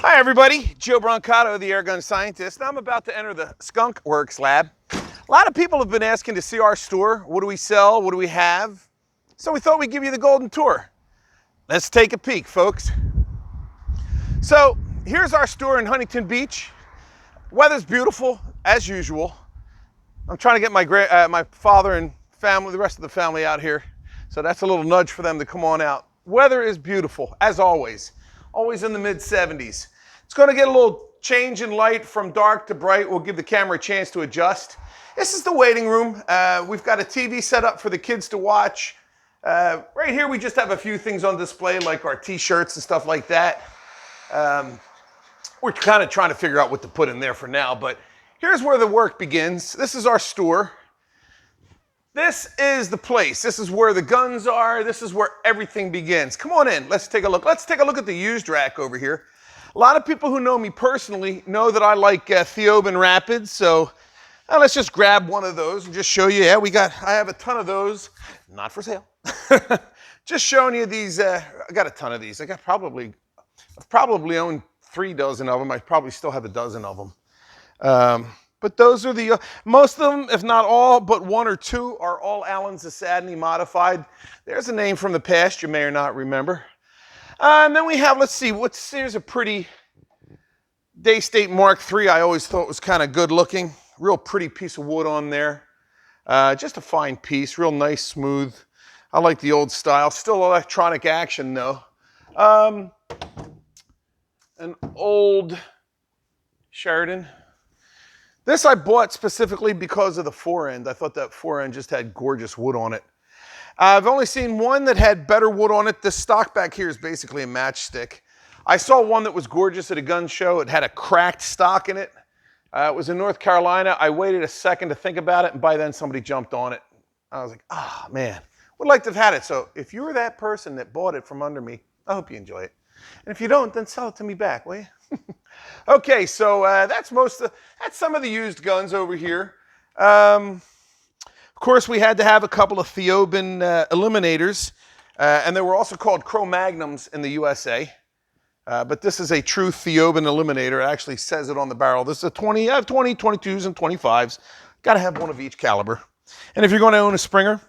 Hi everybody, Joe Brancato, the air gun scientist. Now I'm about to enter the sGUNkWerks lab. A lot of people have been asking to see our store. What do we sell? What do we have? So we thought we'd give you the golden tour. Let's take a peek, folks. So here's our store in Huntington Beach. Weather's beautiful, as usual. I'm trying to get my father and family, the rest of the family out here. So that's a little nudge for them to come on out. Weather is beautiful, as always. Always in the mid-70s. It's going to get a little change in light from dark to bright. We'll give the camera a chance to adjust. This is the waiting room. We've got a TV set up for the kids to watch. Right here we just have a few things on display like our t-shirts and stuff like that. We're kind of trying to figure out what to put in there for now, but here's where the work begins. This is our store. This is the place. This is where the guns are. This is where everything begins. Come on in. Let's take a look. Let's take a look at the used rack over here. A lot of people who know me personally know that I like Theoben Rapids, so let's just grab one of those and just show you. Yeah, I have a ton of those. Not for sale. Just showing you these. I got a ton of these. I've probably owned 3 dozen of them. I probably still have a dozen of them. But those are the, most of them, if not all, but 1 or 2 are all Allen Zasadny modified. There's a name from the past you may or not remember. And then we have, let's see, here's a pretty Daystate Mark III I always thought was kind of good looking. Real pretty piece of wood on there. Just a fine piece, real nice, smooth. I like the old style. Still electronic action though. An old Sheridan. This I bought specifically because of the forend. I thought that forend just had gorgeous wood on it. I've only seen one that had better wood on it. This stock back here is basically a matchstick. I saw one that was gorgeous at a gun show. It had a cracked stock in it. It was in North Carolina. I waited a second to think about it, and by then somebody jumped on it. I was like, ah, man, would like to have had it. So if you were that person that bought it from under me, I hope you enjoy it. And if you don't, then sell it to me back, will you? Okay, so that's some of the used guns over here. Of course, we had to have a couple of Theoben eliminators, and they were also called Cro-Magnums in the USA. But this is a true Theoben eliminator. It actually says it on the barrel. This is a 20, I have 20, 22s, and 25s. Got to have one of each caliber. And if you're going to own a Springer,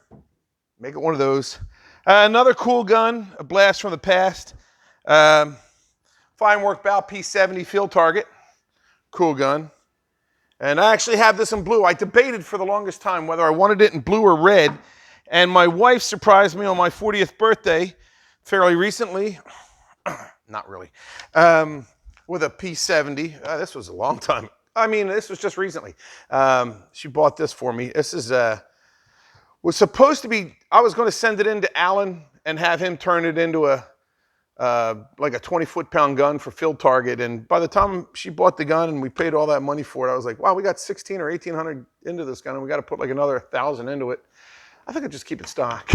make it one of those. Another cool gun, a blast from the past. Fine work bow P70 field target. Cool gun. And I actually have this in blue. I debated for the longest time whether I wanted it in blue or red. And my wife surprised me on my 40th birthday fairly recently. Not really. With a P70. This was a long time. I mean, this was just recently. She bought this for me. This is was supposed to be, I was going to send it in to Alan and have him turn it into like a 20 foot-pound gun for field target. And by the time she bought the gun and we paid all that money for it, I was like, wow, we got 16 or 1,800 into this gun and we got to put like another 1,000 into it. I think I'll just keep it stock.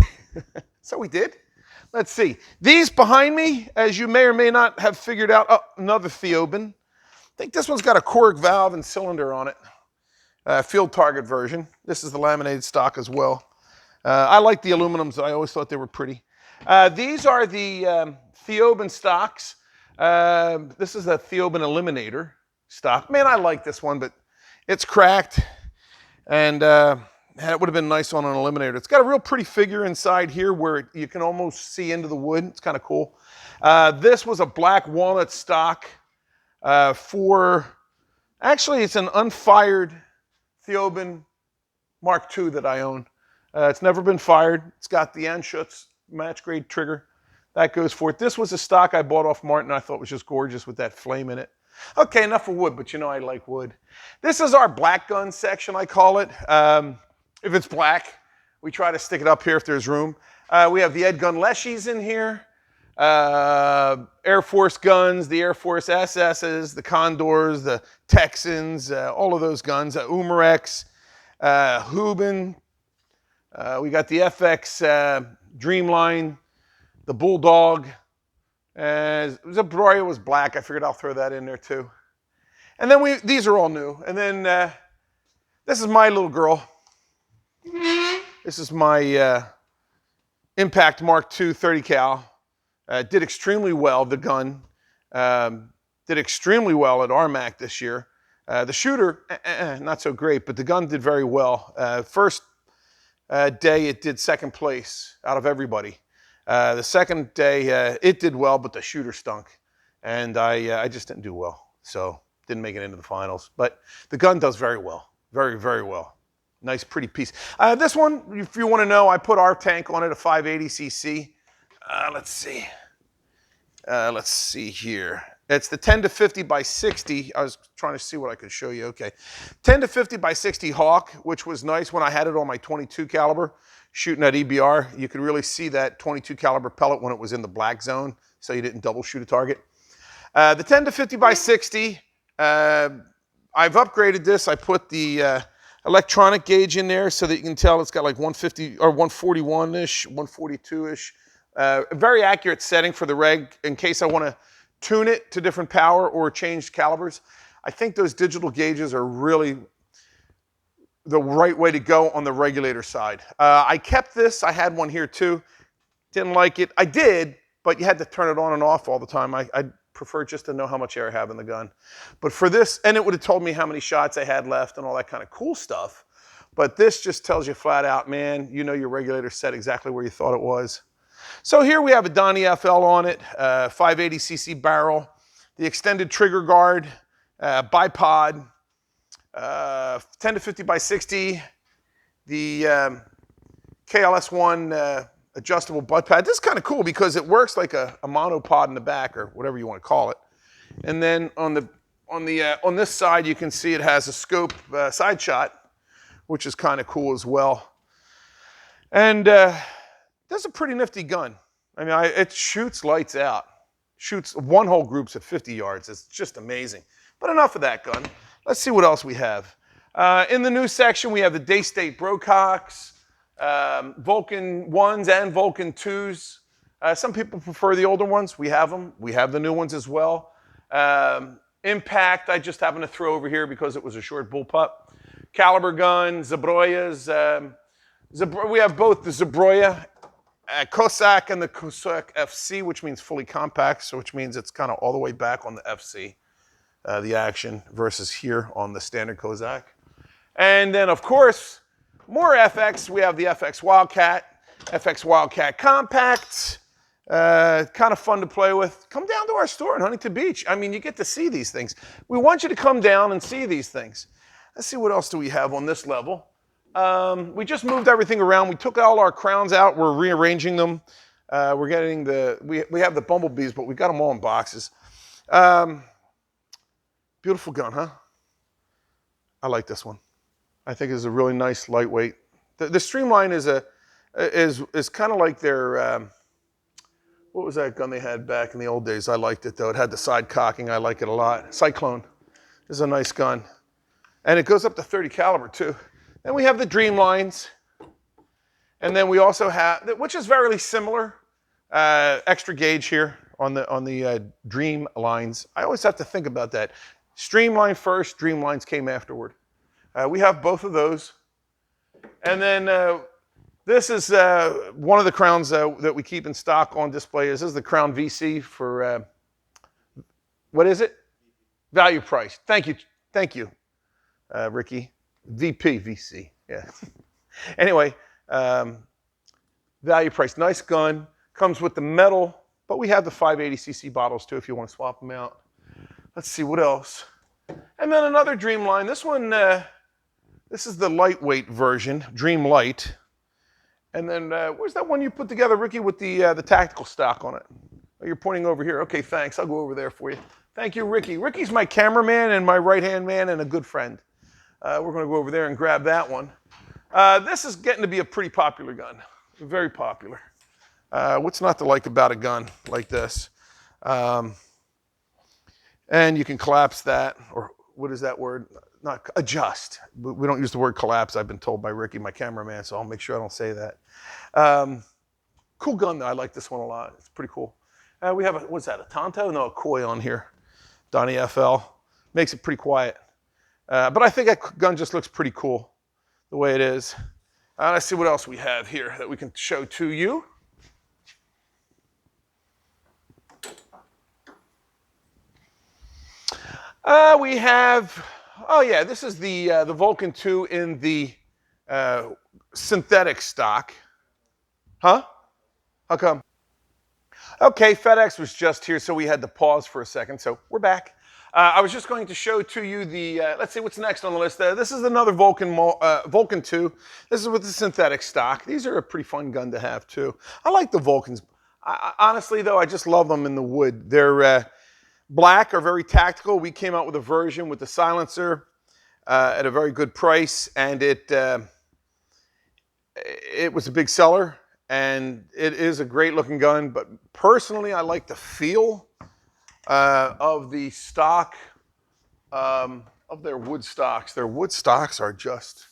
So we did. Let's see. These behind me, as you may or may not have figured out, oh, another Theoben. I think this one's got a Cork valve and cylinder on it. Field target version. This is the laminated stock as well. I like the aluminums. I always thought they were pretty. These are the Theoben stocks. This is a Theoben Eliminator stock. Man, I like this one, but it's cracked. And it would have been nice on an Eliminator. It's got a real pretty figure inside here where you can almost see into the wood. It's kind of cool. This was a black walnut stock actually it's an unfired Theoben Mark II that I own. It's never been fired. It's got the Anschutz match grade trigger. That goes for it. This was a stock I bought off Martin. I thought was just gorgeous with that flame in it. Okay, enough for wood, but you know I like wood. This is our black gun section, I call it. If it's black, we try to stick it up here if there's room. We have the Ed Gun Leshies in here. Air Force guns, the Air Force SS's, the Condors, the Texans, all of those guns. Umarex, Hubin. We got the FX Dreamline, the Bulldog. Zabroria was black. I figured I'll throw that in there too. And then these are all new. And then this is my little girl. This is my Impact Mark II 30 cal. Did extremely well, the gun. did extremely well at RMAC this year. The shooter, not so great, but the gun did very well. First day, it did second place out of everybody. The second day, it did well, but the shooter stunk. And I just didn't do well. So didn't make it into the finals. But the gun does very well. Very, very well. Nice, pretty piece. This one, if you want to know, I put our tank on it, a 580cc. Let's see. Let's see here. It's the 10 to 50 by 60. I was trying to see what I could show you. Okay. 10 to 50 by 60 Hawk, which was nice when I had it on my 22 caliber shooting at EBR. You could really see that 22 caliber pellet when it was in the black zone, so you didn't double shoot a target. The 10 to 50 by 60, I've upgraded this. I put the electronic gauge in there so that you can tell it's got like 150 or 141-ish, 142-ish. Very accurate setting for the reg in case I want to tune it to different power or change calibers. I think those digital gauges are really the right way to go on the regulator side. I kept this. I had one here too. Didn't like it. I did, but you had to turn it on and off all the time. I prefer just to know how much air I have in the gun. But for this, and it would have told me how many shots I had left and all that kind of cool stuff. But this just tells you flat out, man, you know your regulator set exactly where you thought it was. So here we have a Donnie FL on it, 580cc barrel, the extended trigger guard, bipod, 10 to 50 by 60, the KLS1 adjustable butt pad. This is kind of cool because it works like a monopod in the back or whatever you want to call it. And then on this side, you can see it has a scope side shot, which is kind of cool as well. And this is a pretty nifty gun. I mean, it shoots lights out. Shoots one-hole groups at 50 yards. It's just amazing. But enough of that gun. Let's see what else we have. In the new section, we have the Daystate Brococks, Vulcan 1s and Vulcan 2s. Some people prefer the older ones. We have them. We have the new ones as well. Impact, I just happened to throw over here because it was a short bullpup. Caliber gun, Zabroyas. We have both the Zabroya Cossack and the Cossack FC, which means fully compact, so which means it's kind of all the way back on the FC, the action, versus here on the standard Cossack. And then, of course, more FX. We have the FX Wildcat Compact. Kind of fun to play with. Come down to our store in Huntington Beach. I mean, you get to see these things. We want you to come down and see these things. Let's see what else do we have on this level. We just moved everything around. We took all our crowns out. We're rearranging them. We're getting we have the bumblebees, but we got them all in boxes. Beautiful gun, huh? I like this one. I think it's a really nice, lightweight. The Streamline is kind of like their, what was that gun they had back in the old days? I liked it though. It had the side cocking. I like it a lot. Cyclone is a nice gun. And it goes up to 30 caliber too. Then we have the Dreamlines. And then we also have, which is very similar, extra gauge here on the Dreamlines. I always have to think about that. Streamline first, Dreamlines came afterward. We have both of those. And then this is one of the crowns that we keep in stock on display. This is the Crown VC for, what is it? Value price. Thank you, Ricky. VP, VC, yeah. Anyway, value price, nice gun. Comes with the metal, but we have the 580cc bottles too if you want to swap them out. Let's see, what else? And then another Dreamline. This one, this is the lightweight version, Dream Light. And then, where's that one you put together, Ricky, with the tactical stock on it? Oh, you're pointing over here. Okay, thanks. I'll go over there for you. Thank you, Ricky. Ricky's my cameraman and my right-hand man and a good friend. We're going to go over there and grab that one. This is getting to be a pretty popular gun. Very popular. What's not to like about a gun like this? And you can collapse that, or what is that word? Not adjust. We don't use the word collapse. I've been told by Ricky, my cameraman, so I'll make sure I don't say that. Cool gun, though. I like this one a lot. It's pretty cool. We have what's that, a Tonto? No, a Koi on here. Donnie FL. Makes it pretty quiet. But I think that gun just looks pretty cool the way it is. Let's see what else we have here that we can show to you. We have, oh yeah, this is the Vulcan 2 in the synthetic stock. Huh? How come? Okay, FedEx was just here, so we had to pause for a second. So we're back. I was just going to show to you the, let's see what's next on the list. This is another Vulcan 2. This is with the synthetic stock. These are a pretty fun gun to have too. I like the Vulcans. Honestly though, I just love them in the wood. They're black, are very tactical. We came out with a version with the silencer at a very good price, and it was a big seller. And it is a great looking gun, but personally I like the feel of the stock, of their wood stocks. Their wood stocks are just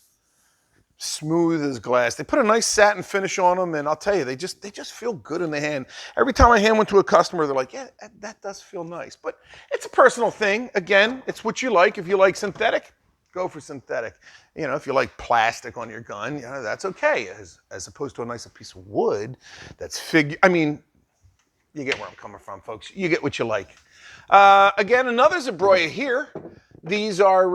smooth as glass. They put a nice satin finish on them, and I'll tell you, they just feel good in the hand. Every time I hand one to a customer, they're like, yeah, that does feel nice. But it's a personal thing. Again, it's what you like. If you like synthetic, go for synthetic. You know, if you like plastic on your gun, you know, that's okay. As opposed to a nice piece of wood that's I mean, you get where I'm coming from, folks. You get what you like. Again, another Zabroya here. These are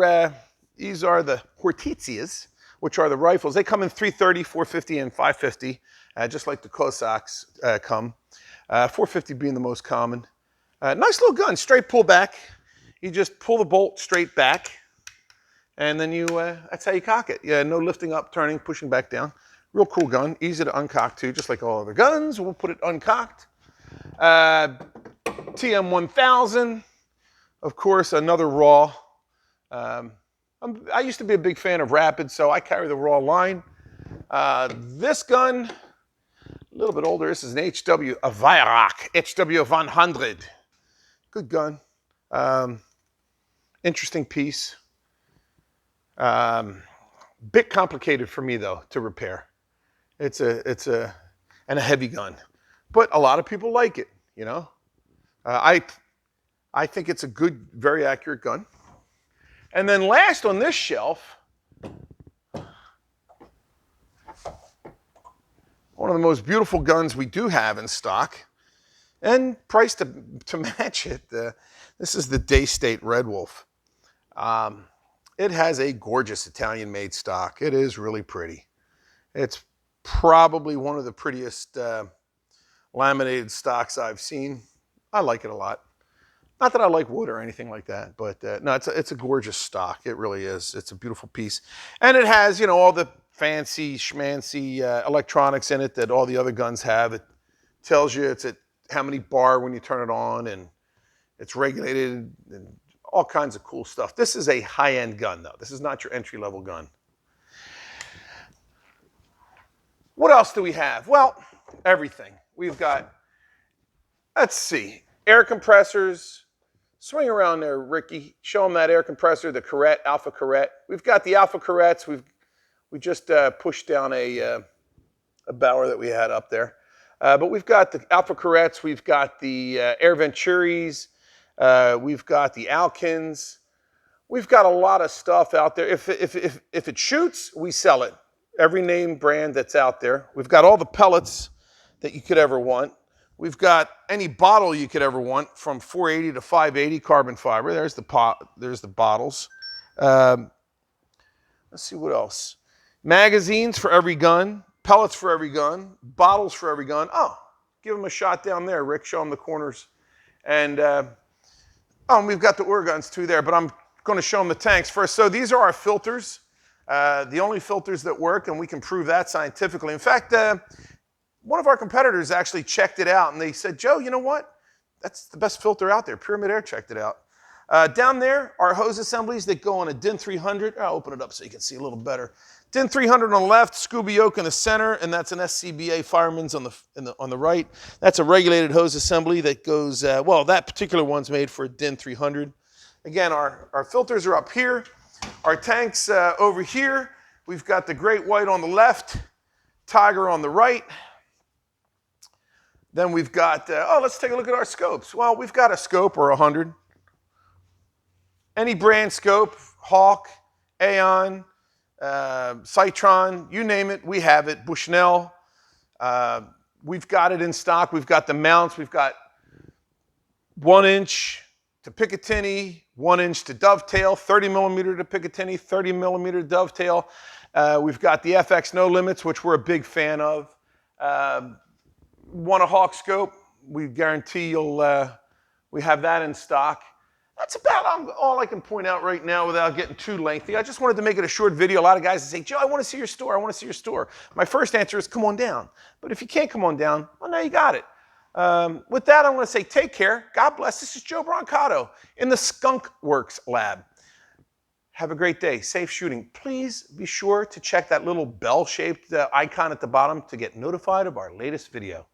the Hortetias, which are the rifles. They come in 330, 450, and 550, just like the Cossacks come. 450 being the most common. Nice little gun, straight pull back. You just pull the bolt straight back, and then that's how you cock it. Yeah, no lifting up, turning, pushing back down. Real cool gun, easy to uncock too, just like all other guns. We'll put it uncocked. TM1000, of course, another raw. I used to be a big fan of Rapid, so I carry the raw line. This gun, a little bit older, this is an HW, a Weihrauch, HW 100. Good gun. Interesting piece. Bit complicated for me though to repair. It's a heavy gun, but a lot of people like it. You know, I think it's a good, very accurate gun. And then last on this shelf, one of the most beautiful guns we do have in stock, and priced to match it. This is the Daystate Red Wolf. It has a gorgeous Italian-made stock. It is really pretty. It's probably one of the prettiest laminated stocks I've seen. I like it a lot. Not that I like wood or anything like that, but no, it's a gorgeous stock. It really is. It's a beautiful piece. And it has, you know, all the fancy schmancy electronics in it that all the other guns have. It tells you it's at how many bar when you turn it on, and it's regulated and all kinds of cool stuff. This is a high-end gun, though. This is not your entry-level gun. What else do we have? Well, everything. We've got, let's see, air compressors. Swing around there, Ricky. Show them that air compressor, the Corette, Alpha Corette. We've got the Alpha Corettes. We just pushed down a Bauer that we had up there. But we've got the Alpha Corettes. We've got the Air Venturis. We've got the Alkins. We've got a lot of stuff out there. If it shoots, we sell it. Every name brand that's out there. We've got all the pellets that you could ever want. We've got any bottle you could ever want, from 480 to 580 carbon fiber. There's the bottles. Let's see what else. Magazines for every gun, pellets for every gun, bottles for every gun. Oh, give them a shot down there, Rick. Show them the corners. And and we've got the Ur guns too there, but I'm going to show them the tanks first. So these are our filters, the only filters that work, and we can prove that scientifically. In fact, one of our competitors actually checked it out, and they said, Joe, you know what? That's the best filter out there. Pyramid Air checked it out. Down there are hose assemblies that go on a DIN 300. I'll open it up so you can see a little better. DIN 300 on the left, Scuba Yoke in the center, and that's an SCBA Fireman's on the right. That's a regulated hose assembly that goes, well, that particular one's made for a DIN 300. Again, our filters are up here. Our tanks over here. We've got the Great White on the left, Tiger on the right. Then we've got, let's take a look at our scopes. Well, we've got a scope or 100. Any brand scope, Hawk, Aeon, Citron, you name it, we have it. Bushnell, we've got it in stock. We've got the mounts. We've got 1 inch, to Picatinny, 1-inch to dovetail, 30mm to Picatinny, 30mm dovetail. We've got the FX No Limits, which we're a big fan of. Want a hawk scope? We guarantee we have that in stock. That's about all I can point out right now without getting too lengthy. I just wanted to make it a short video. A lot of guys say, Joe, I want to see your store. I want to see your store. My first answer is come on down. But if you can't come on down, well, now you got it. With that, I'm going to say take care. God bless. This is Joe Brancato in the sGUNkWerks lab. Have a great day. Safe shooting. Please be sure to check that little bell-shaped icon at the bottom to get notified of our latest video.